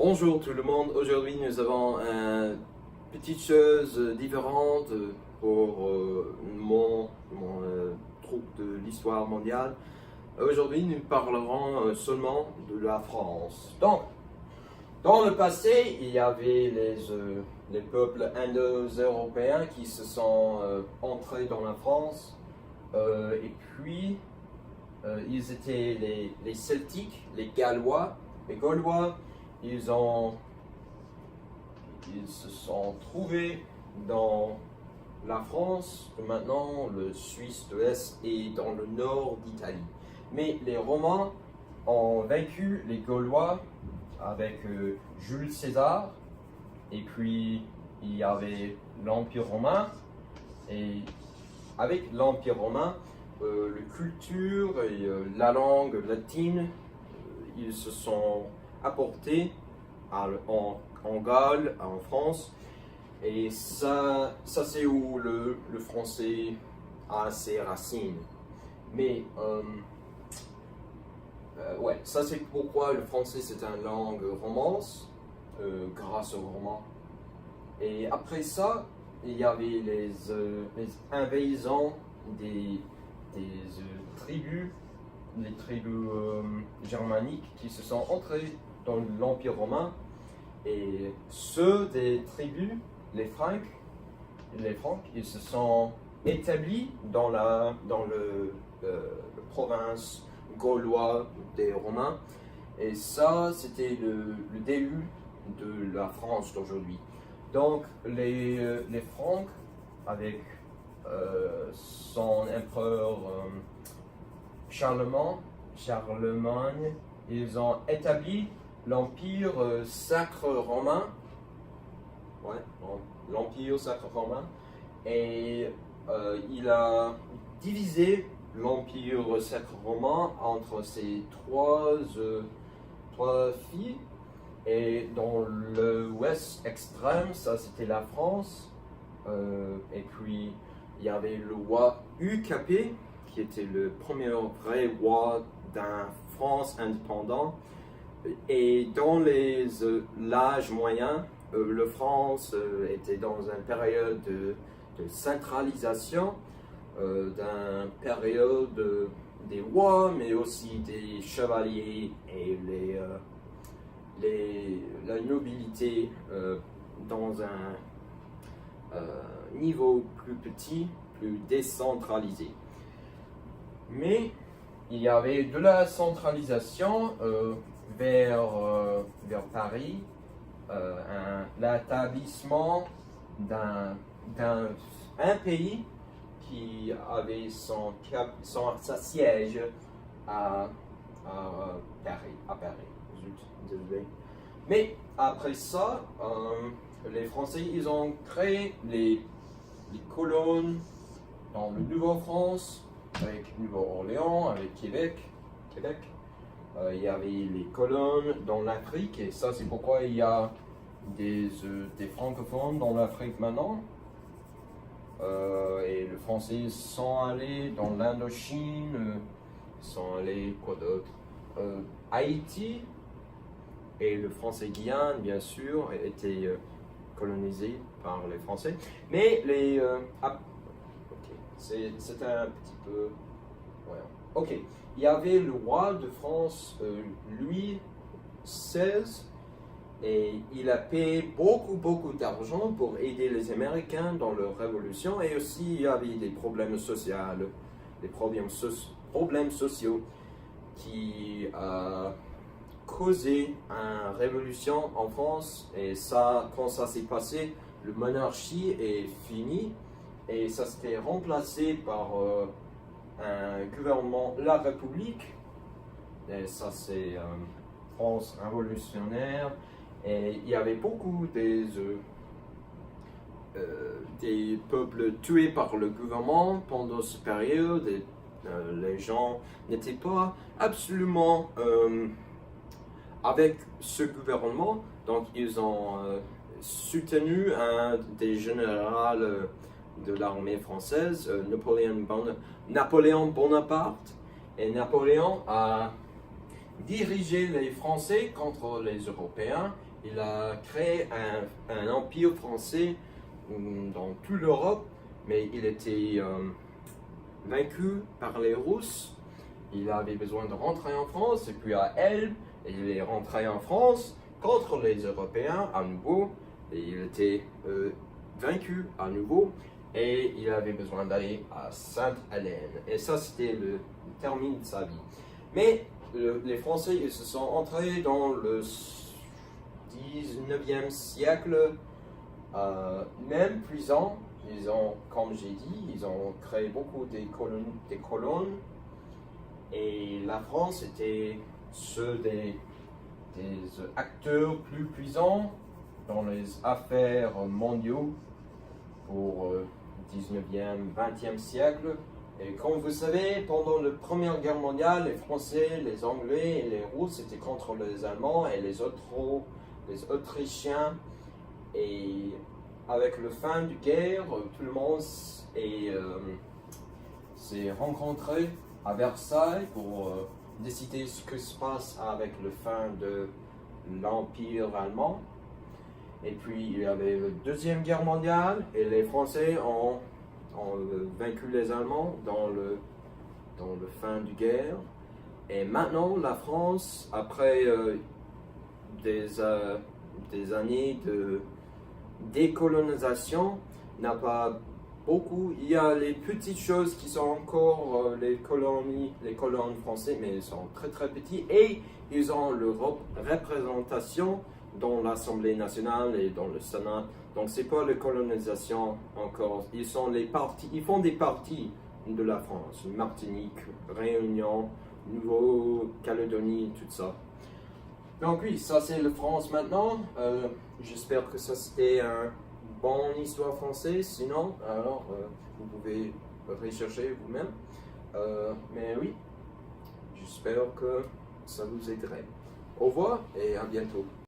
Bonjour tout le monde, aujourd'hui nous avons une petite chose différente pour mon troupe de l'histoire mondiale. Aujourd'hui nous parlerons seulement de la France. Donc, dans le passé, il y avait les peuples indo-européens qui se sont entrés dans la France et puis ils étaient les Celtiques, les Gallois, les Gaulois. Ils se sont trouvés dans la France, maintenant le Suisse de l'Est et dans le nord d'Italie. Mais les Romains ont vaincu les Gaulois avec Jules César, et puis il y avait l'Empire romain, et avec l'Empire romain, la culture et la langue latine, ils se sont apportés en Galles, en France, et ça c'est où le français a ses racines. Mais ouais, ça c'est pourquoi le français c'est une langue romance, grâce aux Romains. Et après ça, il y avait les invasions des tribus, les tribus germaniques qui se sont entrées dans l'Empire romain, et ceux des tribus, les Francs, ils se sont établis dans la province gauloise des Romains, et ça c'était le début de la France d'aujourd'hui. Donc les Francs, avec son empereur Charlemagne, ils ont établi l'Empire sacre romain, l'Empire sacre romain, et il a divisé l'Empire sacre romain entre ces trois filles, et dans l'ouest extrême, ça c'était la France, et puis il y avait le roi Capet, qui était le premier vrai roi d'un France indépendant. Et dans l'âge moyen, la France était dans une période de centralisation, d'une période des rois, mais aussi des chevaliers et la nobilité dans un niveau plus petit, plus décentralisé. Mais il y avait de la centralisation vers Paris, l'établissement d'un pays qui avait sa siège à Paris. Désolé. Mais après ça, les Français ils ont créé les colonnes dans le Nouveau-France, avec Nouveau-Orléans, avec Québec. Il y avait les colonnes dans l'Afrique, et ça c'est pourquoi il y a des francophones dans l'Afrique maintenant. Et les Français sont allés dans l'Indochine, ils sont allés quoi d'autre, Haïti, et le français Guyane bien sûr était colonisé par les Français. Mais c'est un petit peu... Ouais. Ok, il y avait le roi de France, Louis XVI, et il a payé beaucoup d'argent pour aider les Américains dans leur révolution, et aussi il y avait des problèmes sociaux, qui a causé une révolution en France, et ça, quand ça s'est passé, la monarchie est finie, et ça s'était remplacé par un gouvernement, la République, et ça c'est France révolutionnaire, et il y avait beaucoup des peuples tués par le gouvernement pendant cette période, et les gens n'étaient pas absolument avec ce gouvernement, donc ils ont soutenu un des généraux de l'armée française, Napoléon Bonaparte, et Napoléon diriger les Français contre les Européens. Il a créé un empire français dans toute l'Europe, mais il était vaincu par les Russes. Il avait besoin de rentrer en France, et puis à Elbe, il est rentré en France contre les Européens à nouveau, et il était vaincu à nouveau, et il avait besoin d'aller à Sainte-Hélène. Et ça, c'était le terme de sa vie. Mais les Français, ils se sont entrés dans le 19e siècle, même puissant. Ils ont, comme j'ai dit, ils ont créé beaucoup des colonnes. Et la France était ceux des acteurs plus puissants dans les affaires mondiales pour le 19e, 20e siècle. Et comme vous savez, pendant la Première Guerre mondiale, les Français, les Anglais et les Russes étaient contre les Allemands et les Autrichiens. Et avec la fin de la guerre, tout le monde s'est rencontré à Versailles pour décider ce qui se passe avec la fin de l'Empire allemand. Et puis il y avait la Deuxième Guerre mondiale et les Français ont vaincu les Allemands dans la fin de la guerre. Et maintenant, la France, après des années de décolonisation, n'a pas beaucoup. Il y a les petites choses qui sont encore les colonies françaises, mais ils sont très très petits. Et ils ont leur représentation dans l'Assemblée nationale et dans le Sénat. Donc c'est pas la colonisation encore. Ils font des parties de la France. Martinique, Réunion, Nouvelle-Calédonie, tout ça. Donc oui, ça c'est la France maintenant. J'espère que ça c'était une bonne histoire française. Sinon, alors vous pouvez rechercher vous-même. Mais oui, j'espère que ça vous aiderait. Au revoir et à bientôt.